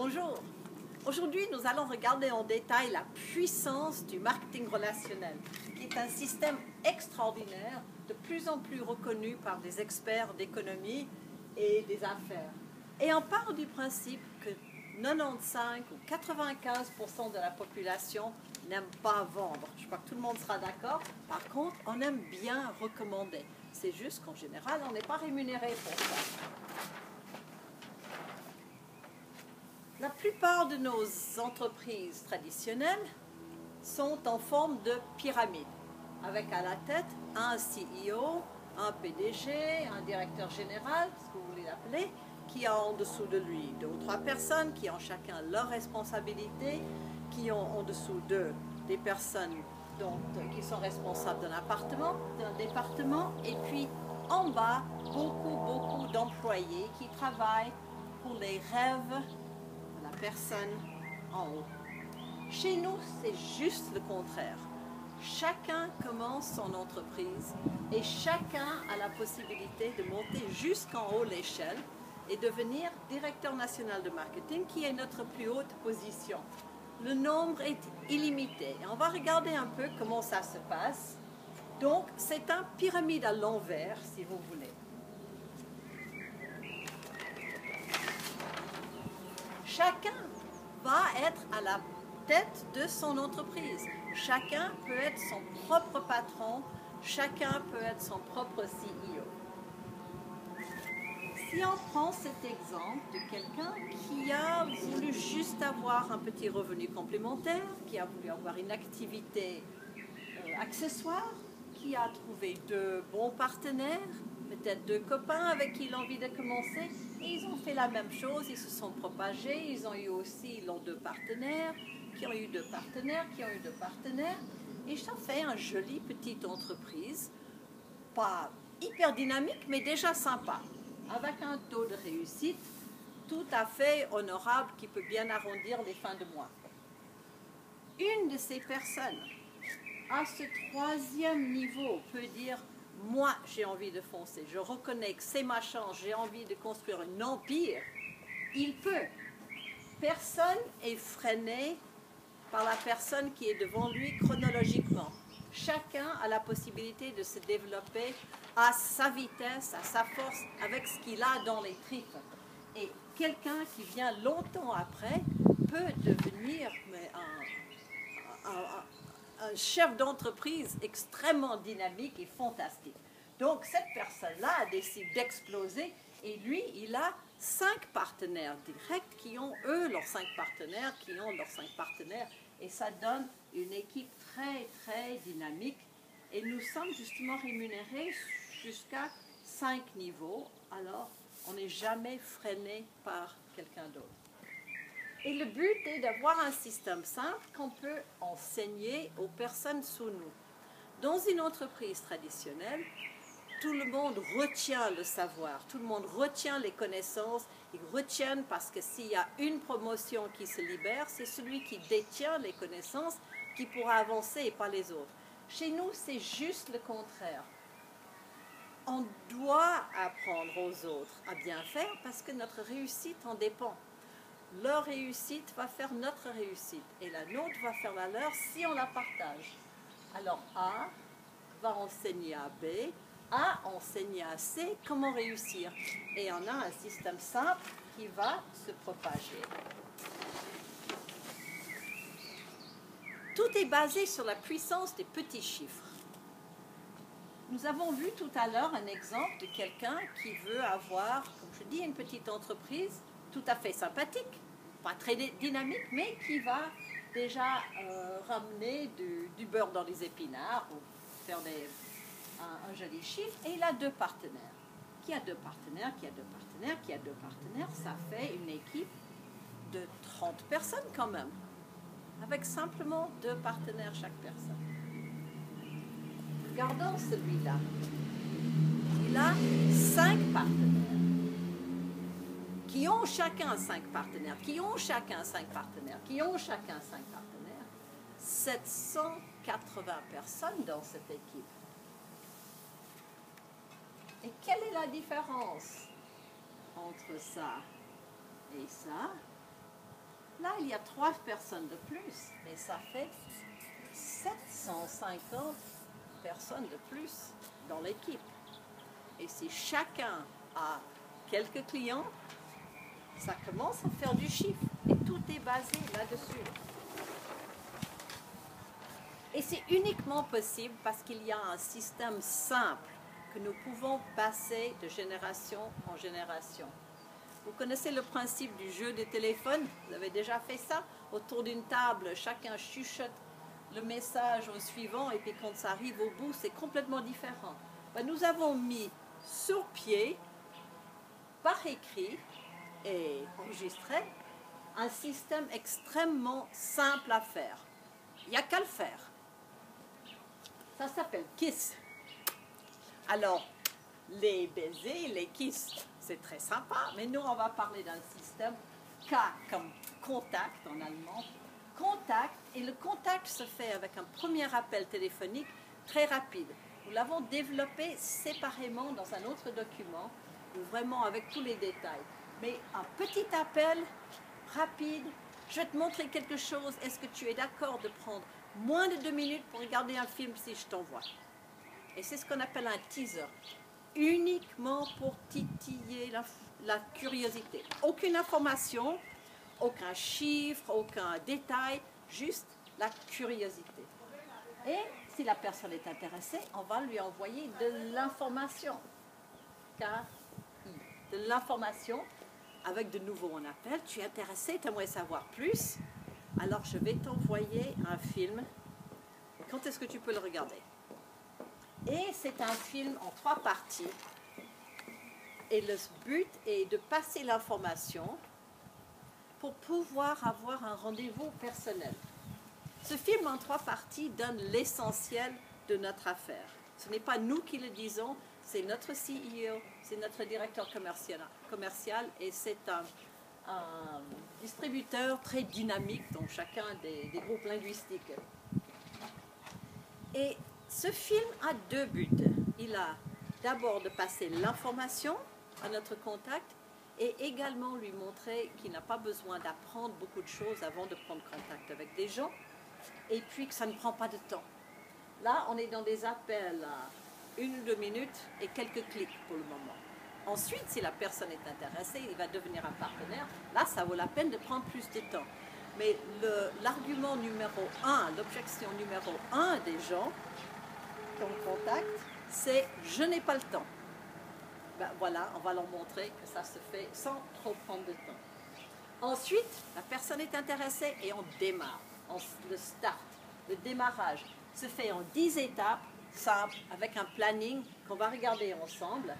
Bonjour. Aujourd'hui, nous allons regarder en détail la puissance du marketing relationnel, qui est un système extraordinaire, de plus en plus reconnu par des experts d'économie et des affaires. Et on part du principe que 95 ou 95% de la population n'aime pas vendre. Je crois que tout le monde sera d'accord. Par contre, on aime bien recommander. C'est juste qu'en général, on n'est pas rémunéré pour ça. La plupart de nos entreprises traditionnelles sont en forme de pyramide, avec à la tête un CEO, un PDG, un directeur général, ce que vous voulez l'appeler, qui a en dessous de lui deux ou trois personnes qui ont chacun leur responsabilité, qui ont en dessous d'eux des personnes qui sont responsables d'un département, et puis en bas, beaucoup d'employés qui travaillent pour les rêves de la personne en haut. Chez nous, c'est juste le contraire. Chacun commence son entreprise et chacun a la possibilité de monter jusqu'en haut l'échelle et devenir directeur national de marketing, qui est notre plus haute position. Le nombre est illimité. Et on va regarder un peu comment ça se passe. Donc, c'est un pyramide à l'envers, si vous voulez. Chacun va être à la tête de son entreprise. Chacun peut être son propre patron, chacun peut être son propre CEO. Si on prend cet exemple de quelqu'un qui a voulu juste avoir un petit revenu complémentaire, qui a voulu avoir une activité accessoire, qui a trouvé deux bons partenaires, peut-être deux copains avec qui il a envie de commencer, et ils ont fait la même chose, ils se sont propagés, ils ont eu aussi leurs deux partenaires, qui ont eu deux partenaires, qui ont eu deux partenaires, et ça fait une jolie petite entreprise, pas hyper dynamique, mais déjà sympa, avec un taux de réussite tout à fait honorable qui peut bien arrondir les fins de mois. Une de ces personnes, à ce troisième niveau, peut dire « Moi, j'ai envie de foncer, je reconnais que c'est ma chance, j'ai envie de construire un empire », il peut. Personne n'est freiné par la personne qui est devant lui chronologiquement. Chacun a la possibilité de se développer à sa vitesse, à sa force, avec ce qu'il a dans les tripes. Et quelqu'un qui vient longtemps après peut devenir un chef d'entreprise extrêmement dynamique et fantastique. Donc cette personne-là a décidé d'exploser et lui, il a 5 partenaires directs qui ont eux leurs 5 partenaires, qui ont leurs 5 partenaires, et ça donne une équipe très dynamique. Et nous sommes justement rémunérés jusqu'à 5 niveaux, alors on n'est jamais freiné par quelqu'un d'autre. Et le but est d'avoir un système simple qu'on peut enseigner aux personnes sous nous. Dans une entreprise traditionnelle, tout le monde retient le savoir, tout le monde retient les connaissances, ils retiennent parce que s'il y a une promotion qui se libère, c'est celui qui détient les connaissances qui pourra avancer et pas les autres. Chez nous, c'est juste le contraire. On doit apprendre aux autres à bien faire parce que notre réussite en dépend. Leur réussite va faire notre réussite et la nôtre va faire la leur si on la partage. Alors A va enseigner à B, A enseigne à C comment réussir. Et on a un système simple qui va se propager. Tout est basé sur la puissance des petits chiffres. Nous avons vu tout à l'heure un exemple de quelqu'un qui veut avoir, comme je dis, une petite entreprise tout à fait sympathique, pas très dynamique, mais qui va déjà ramener du beurre dans les épinards ou faire un joli chiffre. Et il a deux partenaires. Qui a deux partenaires, qui a deux partenaires, qui a deux partenaires, ça fait une équipe de 30 personnes quand même, avec simplement deux partenaires chaque personne. Regardons celui-là. Il a 5 partenaires, qui ont chacun 5 partenaires, qui ont chacun 5 partenaires, qui ont chacun 5 partenaires. 780 personnes dans cette équipe. Et quelle est la différence entre ça et ça? Là, il y a 3 personnes de plus, mais ça fait 750 personnes de plus dans l'équipe. Et si chacun a quelques clients, ça commence à faire du chiffre. Et tout est basé là-dessus. Et c'est uniquement possible parce qu'il y a un système simple que nous pouvons passer de génération en génération. Vous connaissez le principe du jeu de téléphone? Vous avez déjà fait ça? Autour d'une table, chacun chuchote le message au suivant et puis quand ça arrive au bout, c'est complètement différent. Ben, nous avons mis sur pied, par écrit et enregistré, un système extrêmement simple à faire. Il n'y a qu'à le faire. Ça s'appelle KISS. Alors, les baisers, les KISS, c'est très sympa, mais nous, on va parler d'un système K comme contact en allemand. Contact, et le contact se fait avec un premier appel téléphonique très rapide. Nous l'avons développé séparément dans un autre document, vraiment avec tous les détails. Mais un petit appel rapide, je vais te montrer quelque chose, est-ce que tu es d'accord de prendre moins de 2 minutes pour regarder un film si je t'envoie? Et c'est ce qu'on appelle un teaser, uniquement pour titiller la curiosité. Aucune information, aucun chiffre, aucun détail, juste la curiosité. Et si la personne est intéressée, on va lui envoyer de l'information. K-I, de l'information. Avec de nouveau on appelle, tu es intéressé, tu aimerais savoir plus, alors je vais t'envoyer un film. Quand est-ce que tu peux le regarder? Et c'est un film en 3 parties. Et le but est de passer l'information pour pouvoir avoir un rendez-vous personnel. Ce film en 3 parties donne l'essentiel de notre affaire. Ce n'est pas nous qui le disons, c'est notre CEO, c'est notre directeur commercial et c'est un distributeur très dynamique dans chacun des groupes linguistiques. Et ce film a 2 buts. Il a d'abord de passer l'information à notre contact et également lui montrer qu'il n'a pas besoin d'apprendre beaucoup de choses avant de prendre contact avec des gens et puis que ça ne prend pas de temps. Là, on est dans des appels à 1 ou 2 minutes et quelques clics pour le moment. Ensuite, si la personne est intéressée, il va devenir un partenaire. Là, ça vaut la peine de prendre plus de temps. Mais l'argument numéro 1, l'objection numéro 1 des gens qui ont contact, c'est « je n'ai pas le temps ». Ben voilà, on va leur montrer que ça se fait sans trop prendre de temps. Ensuite, la personne est intéressée et on démarre. Le start, le démarrage se fait en 10 étapes simples avec un planning qu'on va regarder ensemble,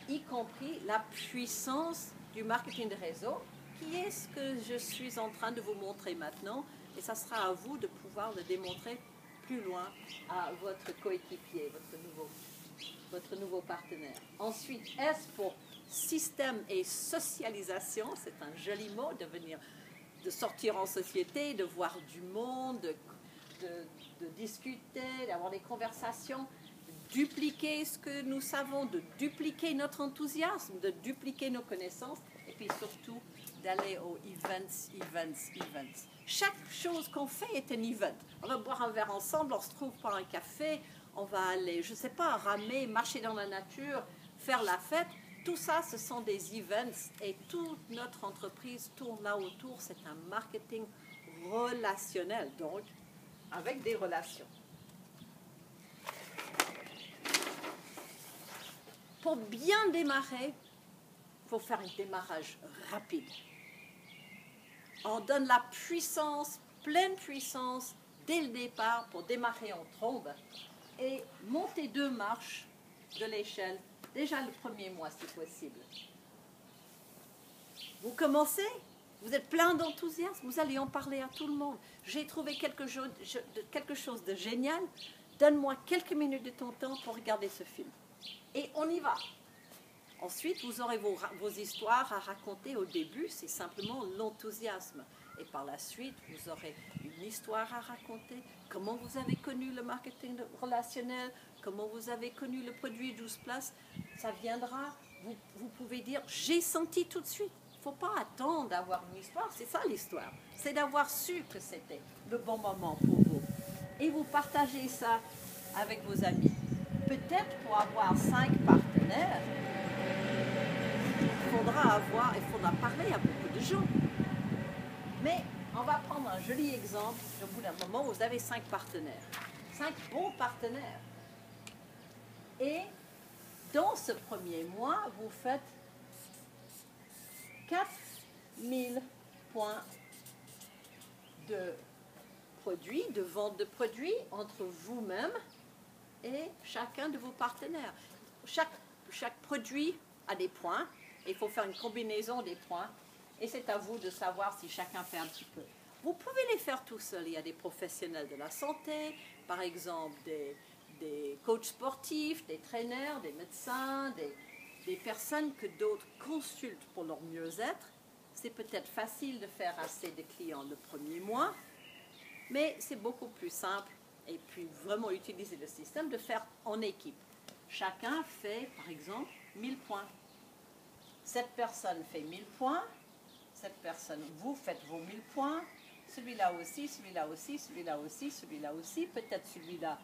y compris la puissance du marketing de réseau, qui est ce que je suis en train de vous montrer maintenant, et ça sera à vous de pouvoir le démontrer plus loin à votre coéquipier, votre nouveau partenaire. Ensuite, S pour système et socialisation, c'est un joli mot, de sortir en société, de voir du monde, de discuter, d'avoir des conversations, de dupliquer ce que nous savons, de dupliquer notre enthousiasme, de dupliquer nos connaissances, et puis surtout d'aller aux events. Chaque chose qu'on fait est un event. On va boire un verre ensemble, on se trouve pour un café, on va aller, je ne sais pas, ramer, marcher dans la nature, faire la fête. Tout ça, ce sont des events et toute notre entreprise tourne là autour. C'est un marketing relationnel, donc avec des relations. Pour bien démarrer, il faut faire un démarrage rapide. On donne la puissance, pleine puissance, dès le départ pour démarrer en trombe et monter 2 marches de l'échelle, déjà le premier mois si possible. Vous commencez, vous êtes plein d'enthousiasme, vous allez en parler à tout le monde. J'ai trouvé quelque chose de génial, donne-moi quelques minutes de ton temps pour regarder ce film. Et on y va. Ensuite, vous aurez vos histoires à raconter au début, c'est simplement l'enthousiasme. Et par la suite, vous aurez une histoire à raconter, comment vous avez connu le marketing relationnel, comment vous avez connu le produit 12 places. Ça viendra, vous pouvez dire, j'ai senti tout de suite, faut pas attendre d'avoir une histoire. C'est ça l'histoire. C'est d'avoir su que c'était le bon moment pour vous. Et vous partagez ça avec vos amis. Peut-être pour avoir 5 partenaires, il faudra parler à beaucoup de gens. Mais on va prendre un joli exemple. Au bout d'un moment, vous avez 5 partenaires. 5 bons partenaires. Et dans ce premier mois, vous faites 4000 points de produits, de vente de produits entre vous-même et chacun de vos partenaires. Chaque produit a des points. Il faut faire une combinaison des points. Et c'est à vous de savoir si chacun fait un petit peu. Vous pouvez les faire tout seul. Il y a des professionnels de la santé, par exemple des coachs sportifs, des traîneurs, des médecins, des personnes que d'autres consultent pour leur mieux-être. C'est peut-être facile de faire assez de clients le premier mois, mais c'est beaucoup plus simple et puis vraiment utiliser le système de faire en équipe. Chacun fait, par exemple, 1000 points. Cette personne fait 1000 points, cette personne, vous faites vos 1000 points, celui-là aussi, celui-là aussi, celui-là aussi, celui-là aussi, peut-être celui-là,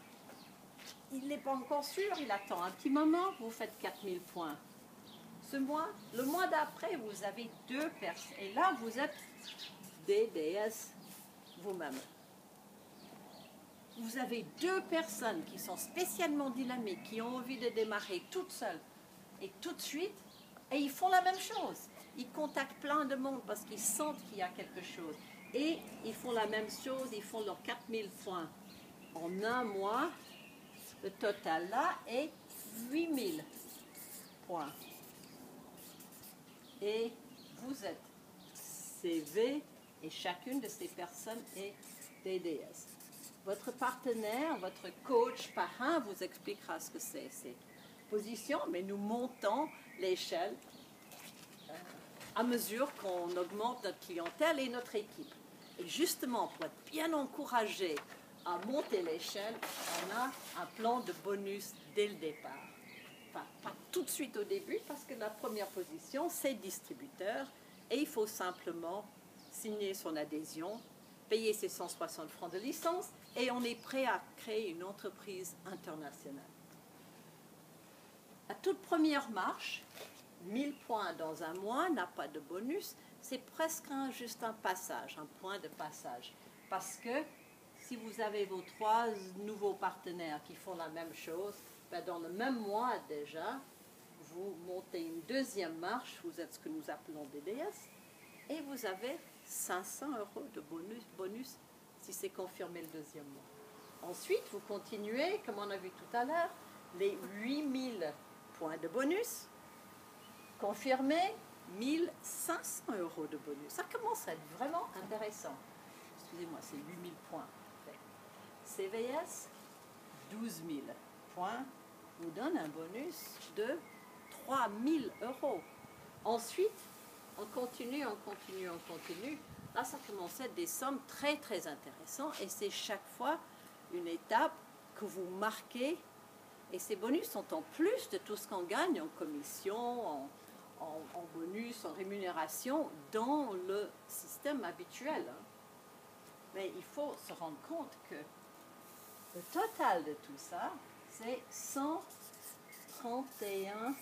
il n'est pas encore sûr, il attend un petit moment, vous faites 4000 points. Ce mois, le mois d'après, vous avez 2 personnes, et là, vous êtes des déesses vous-même. Vous avez 2 personnes qui sont spécialement dynamiques, qui ont envie de démarrer toutes seules, et tout de suite, et ils font la même chose. Ils contactent plein de monde parce qu'ils sentent qu'il y a quelque chose. Et ils font la même chose, ils font leurs 4000 points. En un mois, le total là est 8000 points. Et vous êtes CV et chacune de ces personnes est DDS. Votre partenaire, votre coach parrain vous expliquera ce que c'est ces positions, mais nous montons l'échelle à mesure qu'on augmente notre clientèle et notre équipe. Et justement, pour être bien encouragé à monter l'échelle, on a un plan de bonus dès le départ. Enfin, pas tout de suite au début, parce que la première position, c'est distributeur, et il faut simplement signer son adhésion, payer ses 160 francs de licence, et on est prêt à créer une entreprise internationale. La toute première marche, 1000 points dans un mois, n'a pas de bonus, c'est presque juste un passage, un point de passage. Parce que si vous avez vos 3 nouveaux partenaires qui font la même chose, ben dans le même mois déjà, vous montez une deuxième marche, vous êtes ce que nous appelons DDS, et vous avez 500 € de bonus si c'est confirmé le deuxième mois. Ensuite, vous continuez, comme on a vu tout à l'heure, les 8000 points de bonus, confirmé, 1500 € de bonus. Ça commence à être vraiment intéressant. Excusez-moi, c'est 8000 points. CVS, 12 000 points, vous donne un bonus de 3000 €. Ensuite, on continue, on continue, on continue. Là, ça commence à être des sommes très, très intéressantes et c'est chaque fois une étape que vous marquez. Et ces bonus sont en plus de tout ce qu'on gagne en commission, en bonus, en rémunération dans le système habituel. Mais il faut se rendre compte que le total de tout ça, c'est 131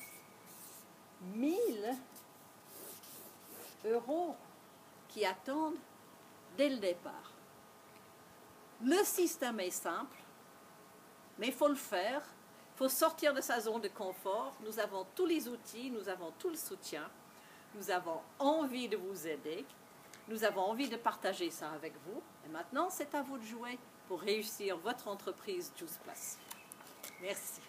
000 € qui attendent dès le départ. Le système est simple, mais il faut le faire. Il faut sortir de sa zone de confort. Nous avons tous les outils, nous avons tout le soutien. Nous avons envie de vous aider. Nous avons envie de partager ça avec vous. Et maintenant, c'est à vous de jouer pour réussir votre entreprise Juice Plus. Merci.